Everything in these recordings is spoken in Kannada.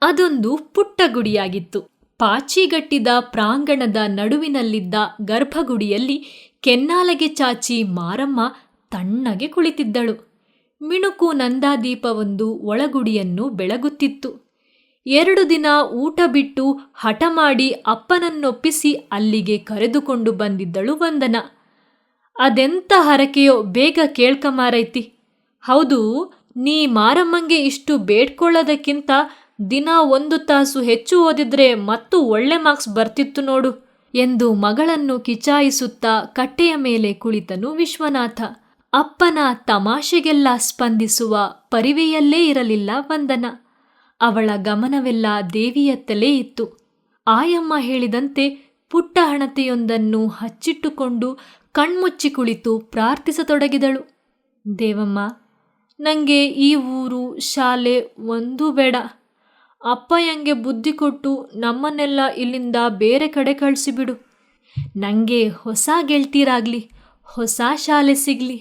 ಅದೊಂದು ಪುಟ್ಟ ಗುಡಿಯಾಗಿತ್ತು. ಪಾಚಿಗಟ್ಟಿದ ಪ್ರಾಂಗಣದ ನಡುವಿನಲ್ಲಿದ್ದ ಗರ್ಭಗುಡಿಯಲ್ಲಿ ಕೆನ್ನಾಲಗೆ ಚಾಚಿ ಮಾರಮ್ಮ ತಣ್ಣಗೆ ಕುಳಿತಿದ್ದಳು. ಮಿಣುಕು ನಂದಾದೀಪವೊಂದು ಒಳಗುಡಿಯನ್ನು ಬೆಳಗುತ್ತಿತ್ತು. 2 ದಿನ ಊಟ ಬಿಟ್ಟು ಹಠ ಮಾಡಿ ಅಪ್ಪನನ್ನೊಪ್ಪಿಸಿ ಅಲ್ಲಿಗೆ ಕರೆದುಕೊಂಡು ಬಂದಿದ್ದಳು ವಂದನ. ಅದೆಂತ ಹರಕೆಯೋ ಬೇಗ ಕೇಳ್ಕಮಾರೈತಿ. ಹೌದು, ನೀ ಮಾರಮ್ಮಂಗೆ ಇಷ್ಟು ಬೇಡ್ಕೊಳ್ಳೋದಕ್ಕಿಂತ ದಿನ 1 ತಾಸು ಹೆಚ್ಚು ಓದಿದ್ರೆ ಮತ್ತೂ ಒಳ್ಳೆ ಮಾರ್ಕ್ಸ್ ಬರ್ತಿತ್ತು ನೋಡು ಎಂದು ಮಗಳನ್ನು ಕಿಚಾಯಿಸುತ್ತಾ ಕಟ್ಟೆಯ ಮೇಲೆ ಕುಳಿತನು ವಿಶ್ವನಾಥ. ಅಪ್ಪನ ತಮಾಷೆಗೆಲ್ಲ ಸ್ಪಂದಿಸುವ ಪರಿವೆಯಲ್ಲೇ ಇರಲಿಲ್ಲ ವಂದನ. ಅವಳ ಗಮನವೆಲ್ಲ ದೇವಿಯತ್ತಲೇ ಇತ್ತು. ಆಯಮ್ಮ ಹೇಳಿದಂತೆ ಪುಟ್ಟ ಹಣತೆಯೊಂದನ್ನು ಹಚ್ಚಿಟ್ಟುಕೊಂಡು ಕಣ್ಮುಚ್ಚಿ ಕುಳಿತು ಪ್ರಾರ್ಥಿಸತೊಡಗಿದಳು. ದೇವಮ್ಮ, ನನಗೆ ಈ ಊರು ಶಾಲೆ ಒಂದೂ ಬೇಡ. ಅಪ್ಪ yange ಬುದ್ಧಿ ಕೊಟ್ಟು ನಮ್ಮನ್ನೆಲ್ಲ ಇಲ್ಲಿಂದ ಬೇರೆ ಕಡೆ ಕಳಿಸಿಬಿಡು. ನನಗೆ ಹೊಸ ಗೆಳತಿಯರಾಗಲಿ, ಹೊಸ ಶಾಲೆ ಸಿಗಲಿ.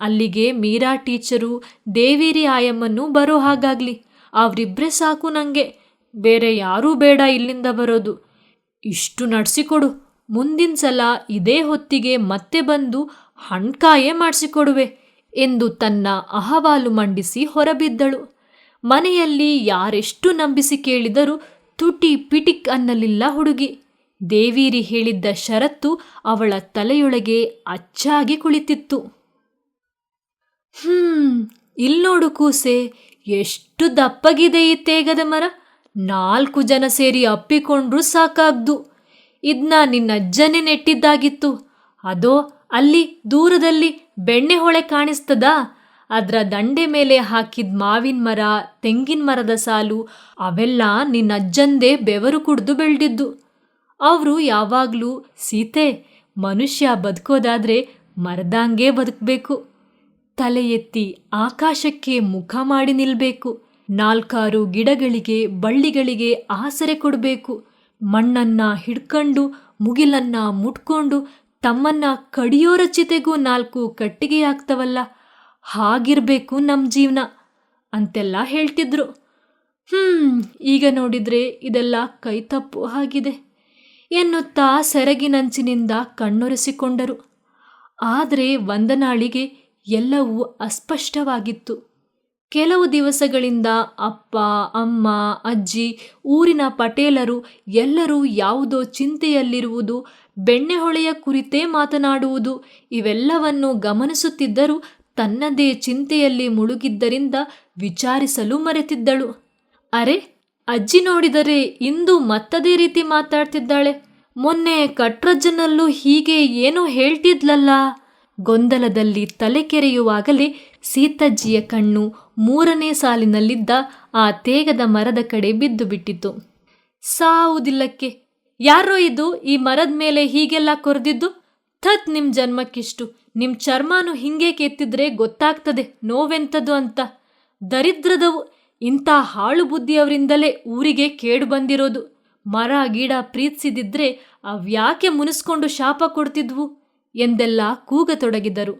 ಅಲ್ಲಿಗೆ ಮೀರಾ ಟೀಚರು, ದೇವೇರಿ ಆಯಮ್ಮನ್ನು ಬರೋ ಹಾಗಾಗಲಿ. ಅವರಿಬ್ಬರೇ ಸಾಕು ನನಗೆ. ಬೇರೆ ಯಾರೂ ಬೇಡ ಇಲ್ಲಿಂದ ಬರೋದು. ಇಷ್ಟು ನಡೆಸಿಕೊಡು. ಮುಂದಿನ ಸಲ ಇದೇ ಹೊತ್ತಿಗೆ ಮತ್ತೆ ಬಂದು ಹಣ್ಕಾಯೇ ಮಾಡಿಸಿಕೊಡುವೆ ಎಂದು ತನ್ನ ಅಹವಾಲು ಮಂಡಿಸಿ ಹೊರಬಿದ್ದಳು. ಮನೆಯಲ್ಲಿ ಯಾರೆಷ್ಟು ನಂಬಿಸಿ ಕೇಳಿದರೂ ತುಟಿ ಪಿಟಿಕ್ ಅನ್ನಲಿಲ್ಲ ಹುಡುಗಿ. ದೇವೀರಿ ಹೇಳಿದ್ದ ಷರತ್ತು ಅವಳ ತಲೆಯೊಳಗೆ ಅಚ್ಚಾಗಿ ಕುಳಿತಿತ್ತು. ಇಲ್ನೋಡು ಕೂಸೆ, ಎಷ್ಟು ದಪ್ಪಗಿದೆ ಈ ತೇಗದ ಮರ. 4 ಜನ ಸೇರಿ ಅಪ್ಪಿಕೊಂಡ್ರೂ ಸಾಕಾಗ್ದು. ಇದನ್ನ ನಿನ್ನಜ್ಜನೇ ನೆಟ್ಟಿದ್ದಾಗಿತ್ತು. ಅದೋ ಅಲ್ಲಿ ದೂರದಲ್ಲಿ ಬೆಣ್ಣೆ ಹೊಳೆ ಕಾಣಿಸ್ತದಾ? ಅದರ ದಂಡೆ ಮೇಲೆ ಹಾಕಿದ ಮಾವಿನ ಮರ, ತೆಂಗಿನ ಮರದ ಸಾಲು ಅವೆಲ್ಲ ನಿನ್ನಜ್ಜಂದೇ ಬೆವರು ಕುಡ್ದು ಬೆಳೆದಿದ್ದು. ಅವರು ಯಾವಾಗಲೂ, ಸೀತೆ, ಮನುಷ್ಯ ಬದುಕೋದಾದ್ರೆ ಮರದಂಗೆ ಬದುಕಬೇಕು. ತಲೆ ಎತ್ತಿ ಆಕಾಶಕ್ಕೆ ಮುಖ ಮಾಡಿ ನಿಲ್ಬೇಕು. 4 ಗಿಡಗಳಿಗೆ ಬಳ್ಳಿಗಳಿಗೆ ಆಸರೆ ಕೊಡಬೇಕು. ಮಣ್ಣನ್ನ ಹಿಡ್ಕೊಂಡು ಮುಗಿಲನ್ನ ಮುಟ್ಕೊಂಡು ತಮ್ಮನ್ನ ಕಡಿಯೋರ ಚಿತೆಗೂ 4 ಕಟ್ಟಿಗೆ ಆಗ್ತವಲ್ಲ, ಹಾಗಿರ್ಬೇಕು ನಮ್ಮ ಜೀವನ ಅಂತೆಲ್ಲ ಹೇಳ್ತಿದ್ರು. ಈಗ ನೋಡಿದ್ರೆ ಇದೆಲ್ಲ ಕೈತಪ್ಪು ಆಗಿದೆ ಎನ್ನುತ್ತಾ ಸೆರಗಿನಂಚಿನಿಂದ ಕಣ್ಣೊರೆಸಿಕೊಂಡರು. ಆದರೆ ವಂದನಾಳಿಗೆ ಎಲ್ಲವೂ ಅಸ್ಪಷ್ಟವಾಗಿತ್ತು. ಕೆಲವು ದಿವಸಗಳಿಂದ ಅಪ್ಪ, ಅಮ್ಮ, ಅಜ್ಜಿ, ಊರಿನ ಪಟೇಲರು ಎಲ್ಲರೂ ಯಾವುದೋ ಚಿಂತೆಯಲ್ಲಿರುವುದು, ಬೆಣ್ಣೆಹೊಳೆಯ ಕುರಿತೇ ಮಾತನಾಡುವುದು ಇವೆಲ್ಲವನ್ನು ಗಮನಿಸುತ್ತಿದ್ದರೂ ತನ್ನದೇ ಚಿಂತೆಯಲ್ಲಿ ಮುಳುಗಿದ್ದರಿಂದ ವಿಚಾರಿಸಲು ಮರೆತಿದ್ದಳು. ಅರೆ, ಅಜ್ಜಿ ನೋಡಿದರೆ ಇಂದು ಮತ್ತದೇ ರೀತಿ ಮಾತಾಡ್ತಿದ್ದಾಳೆ. ಮೊನ್ನೆ ಕಟ್ರಜ್ಜನಲ್ಲೂ ಹೀಗೆ ಏನೋ ಹೇಳ್ತಿದ್ಲಲ್ಲ. ಗೊಂದಲದಲ್ಲಿ ತಲೆ ಕೆರೆಯುವಾಗಲೇ ಸೀತಜ್ಜಿಯ ಕಣ್ಣು 3ನೇ ಸಾಲಿನಲ್ಲಿದ್ದ ಆ ತೇಗದ ಮರದ ಕಡೆ ಬಿದ್ದು ಬಿಟ್ಟಿತು. ಸಾವುದಿಲ್ಲಕ್ಕೆ, ಯಾರೋ ಇದು ಈ ಮರದ ಮೇಲೆ ಹೀಗೆಲ್ಲ ಕೊರೆದಿದ್ದು? ಥತ್, ನಿಮ್ಮ ಜನ್ಮಕ್ಕಿಷ್ಟು. ನಿಮ್ಮ ಚರ್ಮನು ಹಿಂಗೆ ಕೆತ್ತಿದ್ರೆ ಗೊತ್ತಾಗ್ತದೆ ನೋವೆಂಥದ್ದು ಅಂತ. ದರಿದ್ರದವು. ಇಂಥ ಹಾಳು ಬುದ್ಧಿಯವರಿಂದಲೇ ಊರಿಗೆ ಕೇಡು ಬಂದಿರೋದು. ಮರ ಗಿಡ ಪ್ರೀತಿಸಿದಿದ್ರೆ ಅವ್ಯಾಕೆ ಮುನಿಸ್ಕೊಂಡು ಶಾಪ ಕೊಡ್ತಿದ್ವು ಎಂದೆಲ್ಲ ಕೂಗತೊಡಗಿದರು.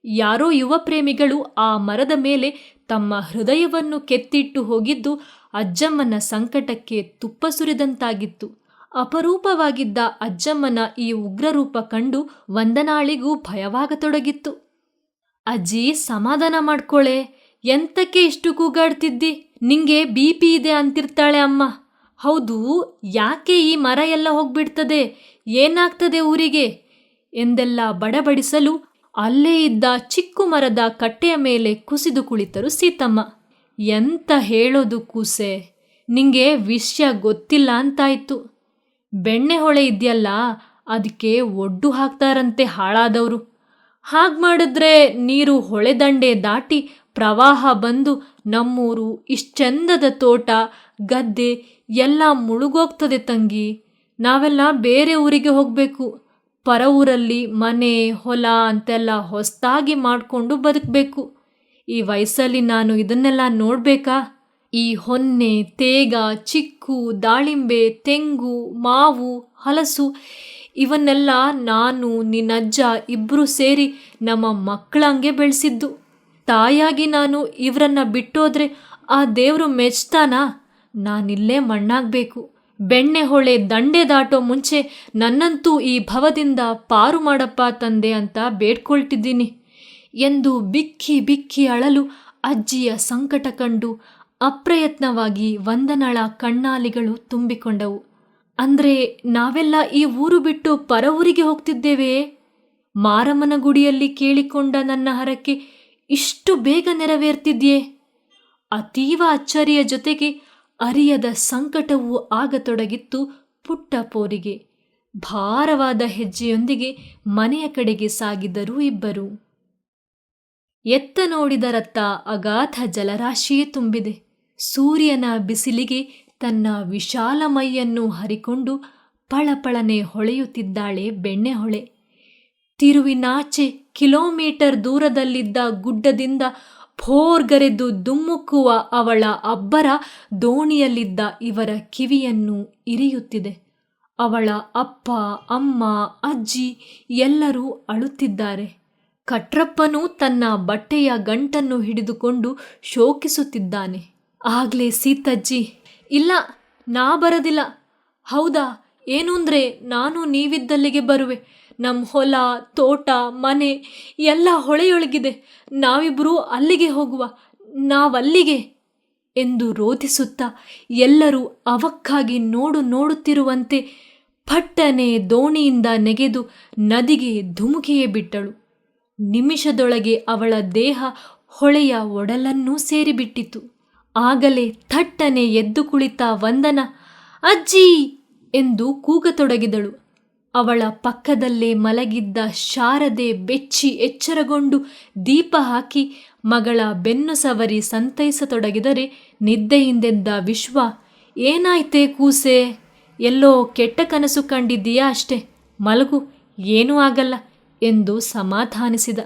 ಯಾರೋ ಯುವ ಪ್ರೇಮಿಗಳು ಆ ಮರದ ಮೇಲೆ ತಮ್ಮ ಹೃದಯವನ್ನು ಕೆತ್ತಿಟ್ಟು ಹೋಗಿದ್ದು ಅಜ್ಜಮ್ಮನ ಸಂಕಟಕ್ಕೆ ತುಪ್ಪ ಸುರಿದಂತಾಗಿತ್ತು. ಅಪರೂಪವಾಗಿದ್ದ ಅಜ್ಜಮ್ಮನ ಈ ಉಗ್ರರೂಪ ಕಂಡು ವಂದನಾಳಿಗೂ ಭಯವಾಗತೊಡಗಿತ್ತು. ಅಜ್ಜಿ, ಸಮಾಧಾನ ಮಾಡ್ಕೊಳೆ. ಎಂತಕ್ಕೆ ಇಷ್ಟು ಕೂಗಾಡ್ತಿದ್ದಿ? ನಿಂಗೆ BP ಇದೆ ಅಂತಿರ್ತಾಳೆ ಅಮ್ಮ. ಹೌದು, ಯಾಕೆ ಈ ಮರ ಎಲ್ಲ ಹೋಗ್ಬಿಡ್ತದೆ? ಏನಾಗ್ತದೆ ಊರಿಗೆ ಎಂದೆಲ್ಲ ಬಡಬಡಿಸಲು ಅಲ್ಲೇ ಇದ್ದ ಚಿಕ್ಕು ಮರದ ಕಟ್ಟೆಯ ಮೇಲೆ ಕುಸಿದು ಕುಳಿತರು ಸೀತಮ್ಮ. ಎಂತ ಹೇಳೋದು ಕೂಸೆ, ನಿಂಗೆ ವಿಷಯ ಗೊತ್ತಿಲ್ಲ ಅಂತಾಯ್ತು. ಬೆಣ್ಣೆ ಹೊಳೆ ಇದೆಯಲ್ಲ, ಅದಕ್ಕೆ ಒಡ್ಡು ಹಾಕ್ತಾರಂತೆ ಹಾಳಾದವರು. ಹಾಗೆ ಮಾಡಿದ್ರೆ ನೀರು ಹೊಳೆ ದಂಡೆ ದಾಟಿ ಪ್ರವಾಹ ಬಂದು ನಮ್ಮೂರು, ಇಷ್ಟೆಂದದ ತೋಟ ಗದ್ದೆ ಎಲ್ಲ ಮುಳುಗೋಗ್ತದೆ ತಂಗಿ. ನಾವೆಲ್ಲ ಬೇರೆ ಊರಿಗೆ ಹೋಗಬೇಕು. ಪರ ಊರಲ್ಲಿ ಮನೆ ಹೊಲ ಅಂತೆಲ್ಲ ಹೊಸದಾಗಿ ಮಾಡಿಕೊಂಡು ಬದುಕಬೇಕು. ಈ ವಯಸ್ಸಲ್ಲಿ ನಾನು ಇದನ್ನೆಲ್ಲ ನೋಡಬೇಕಾ? ಈ ಹೊನ್ನೆ, ತೇಗ, ಚಿಕ್ಕು, ದಾಳಿಂಬೆ, ತೆಂಗು, ಮಾವು, ಹಲಸು ಇವನ್ನೆಲ್ಲ ನಾನು, ನಿನ್ನಜ್ಜ ಇಬ್ಬರು ಸೇರಿ ನಮ್ಮ ಮಕ್ಕಳಂಗೆ ಬೆಳೆಸಿದ್ದು. ತಾಯಾಗಿ ನಾನು ಇವರನ್ನ ಬಿಟ್ಟೋದ್ರೆ ಆ ದೇವರು ಮೆಚ್ತಾನಾ? ನಾನಿಲ್ಲೇ ಮಣ್ಣಾಗ್ಬೇಕು. ಬೆಣ್ಣೆ ಹೊಳೆ ದಂಡೆ ದಾಟೋ ಮುಂಚೆ ನನ್ನಂತೂ ಈ ಭವದಿಂದ ಪಾರು ಮಾಡಪ್ಪ ತಂದೆ ಅಂತ ಬೇಡ್ಕೊಳ್ತಿದ್ದೀನಿ ಎಂದು ಬಿಕ್ಕಿ ಬಿಕ್ಕಿ ಅಳಲು ಅಜ್ಜಿಯ ಸಂಕಟ ಕಂಡು ಅಪ್ರಯತ್ನವಾಗಿ ವಂದನಳ ಕಣ್ಣಾಲಿಗಳು ತುಂಬಿಕೊಂಡವು. ಅಂದ್ರೆ ನಾವೆಲ್ಲ ಈ ಊರು ಬಿಟ್ಟು ಪರ ಊರಿಗೆ ಹೋಗ್ತಿದ್ದೇವೆಯೇ? ಮಾರಮ್ಮನ ಗುಡಿಯಲ್ಲಿ ಕೇಳಿಕೊಂಡ ನನ್ನ ಹರಕೆ ಇಷ್ಟು ಬೇಗ ನೆರವೇರ್ತಿದ್ಯೇ? ಅತೀವ ಅಚ್ಚರಿಯ ಜೊತೆಗೆ ಅರಿಯದ ಸಂಕಟವೂ ಆಗತೊಡಗಿತ್ತು ಪುಟ್ಟ ಪೋರಿಗೆ. ಭಾರವಾದ ಹೆಜ್ಜೆಯೊಂದಿಗೆ ಮನೆಯ ಕಡೆಗೆ ಸಾಗಿದರು ಇಬ್ಬರು. ಎತ್ತ ನೋಡಿದರತ್ತ ಅಗಾಧ ಜಲರಾಶಿಯೇ ತುಂಬಿದೆ. ಸೂರ್ಯನ ಬಿಸಿಲಿಗೆ ತನ್ನ ವಿಶಾಲ ಮೈಯನ್ನು ಹರಿಕೊಂಡು ಪಳಪಳನೆ ಹೊಳೆಯುತ್ತಿದ್ದಾಳೆ ಬೆಣ್ಣೆಹೊಳೆ. ತಿರುವಿನಾಚೆ ಕಿಲೋಮೀಟರ್ ದೂರದಲ್ಲಿದ್ದ ಗುಡ್ಡದಿಂದ ಭೋರ್ಗರೆದು ದುಮ್ಮುಕ್ಕುವ ಅವಳ ಅಬ್ಬರ ದೋಣಿಯಲ್ಲಿದ್ದ ಇವರ ಕಿವಿಯನ್ನು ಇರಿಯುತ್ತಿದೆ. ಅವಳ ಅಪ್ಪ, ಅಮ್ಮ, ಅಜ್ಜಿ ಎಲ್ಲರೂ ಅಳುತ್ತಿದ್ದಾರೆ. ಕಟ್ರಪ್ಪನೂ ತನ್ನ ಬಟ್ಟೆಯ ಗಂಟನ್ನು ಹಿಡಿದುಕೊಂಡು ಶೋಕಿಸುತ್ತಿದ್ದಾನೆ. ಆಗ್ಲೇ ಸೀತಜ್ಜಿ, ಇಲ್ಲ, ನಾ ಬರದಿಲ್ಲ. ಹೌದಾ? ಏನೂಂದ್ರೆ ನಾನು ನೀವಿದ್ದಲ್ಲಿಗೆ ಬರುವೆ. ನಮ್ಮ ಹೊಲ, ತೋಟ, ಮನೆ ಎಲ್ಲ ಹೊಳೆಯೊಳಗಿದೆ. ನಾವಿಬ್ಬರೂ ಅಲ್ಲಿಗೆ ಹೋಗುವ, ನಾವಲ್ಲಿಗೆ ಎಂದು ರೋಧಿಸುತ್ತಾ ಎಲ್ಲರೂ ಅವಕ್ಕಾಗಿ ನೋಡುತ್ತಿರುವಂತೆ ಪಟ್ಟನೆ ದೋಣಿಯಿಂದ ನೆಗೆದು ನದಿಗೆ ಧುಮುಕಿಯೇ ಬಿಟ್ಟಳು. ನಿಮಿಷದೊಳಗೆ ಅವಳ ದೇಹ ಹೊಳೆಯ ಒಡಲನ್ನೂ ಸೇರಿಬಿಟ್ಟಿತು. ಆಗಲೇ ಥಟ್ಟನೆ ಎದ್ದು ಕುಳಿತ ವಂದನ ಅಜ್ಜಿ ಎಂದು ಕೂಗತೊಡಗಿದಳು. ಅವಳ ಪಕ್ಕದಲ್ಲೇ ಮಲಗಿದ್ದ ಶಾರದೆ ಬೆಚ್ಚಿ ಎಚ್ಚರಗೊಂಡು ದೀಪ ಹಾಕಿ ಮಗಳ ಬೆನ್ನು ಸವರಿ ಸಂತೈಸತೊಡಗಿದರೆ ನಿದ್ದೆಯಿಂದೆದ್ದ ವಿಶ್ವ, ಏನಾಯ್ತೇ ಕೂಸೆ? ಎಲ್ಲೋ ಕೆಟ್ಟ ಕನಸು ಕಂಡಿದ್ದೀಯಾ ಅಷ್ಟೆ, ಮಲಗು, ಏನೂ ಆಗಲ್ಲ ಎಂದು ಸಮಾಧಾನಿಸಿದ.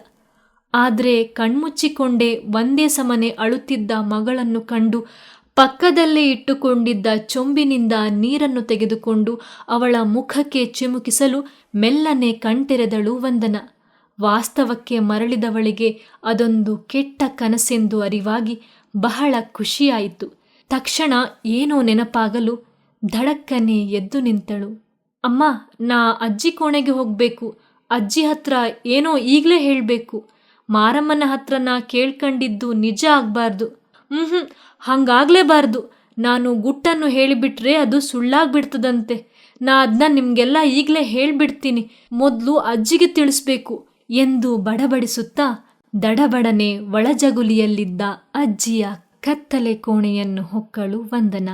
ಆದರೆ ಕಣ್ಮುಚ್ಚಿಕೊಂಡೇ ಒಂದೇ ಸಮನೆ ಅಳುತ್ತಿದ್ದ ಮಗಳನ್ನು ಕಂಡು ಪಕ್ಕದಲ್ಲೇ ಇಟ್ಟುಕೊಂಡಿದ್ದ ಚೊಂಬಿನಿಂದ ನೀರನ್ನು ತೆಗೆದುಕೊಂಡು ಅವಳ ಮುಖಕ್ಕೆ ಚಿಮುಕಿಸಲು ಮೆಲ್ಲನೆ ಕಣ್ತೆರೆದಳು ವಂದನ. ವಾಸ್ತವಕ್ಕೆ ಮರಳಿದವಳಿಗೆ ಅದೊಂದು ಕೆಟ್ಟ ಕನಸೆಂದು ಅರಿವಾಗಿ ಬಹಳ ಖುಷಿಯಾಯಿತು. ತಕ್ಷಣ ಏನೋ ನೆನಪಾಗಲು ಧಡಕ್ಕನೆ ಎದ್ದು ನಿಂತಳು. ಅಮ್ಮ, ನಾ ಅಜ್ಜಿ ಕೋಣೆಗೆ ಹೋಗಬೇಕು. ಅಜ್ಜಿ ಹತ್ರ ಏನೋ ಈಗಲೇ ಹೇಳಬೇಕು. ಮಾರಮ್ಮನ ಹತ್ರ ನಾ ಕೇಳ್ಕಂಡಿದ್ದು ನಿಜ ಆಗಬಾರ್ದು. ಹಂಗಾಗಲೇಬಾರ್ದು. ನಾನು ಗುಟ್ಟನ್ನು ಹೇಳಿಬಿಟ್ರೆ ಅದು ಸುಳ್ಳಾಗ್ಬಿಡ್ತದಂತೆ. ನಾ ಅದನ್ನ ನಿಮಗೆಲ್ಲ ಈಗಲೇ ಹೇಳಿಬಿಡ್ತೀನಿ. ಮೊದಲು ಅಜ್ಜಿಗೆ ತಿಳಿಸ್ಬೇಕು ಎಂದು ಬಡಬಡಿಸುತ್ತಾ ದಡಬಡನೆ ಒಳಜಗುಲಿಯಲ್ಲಿದ್ದ ಅಜ್ಜಿಯ ಕತ್ತಲೆ ಕೋಣೆಯನ್ನು ಹೊಕ್ಕಳು ವಂದನ.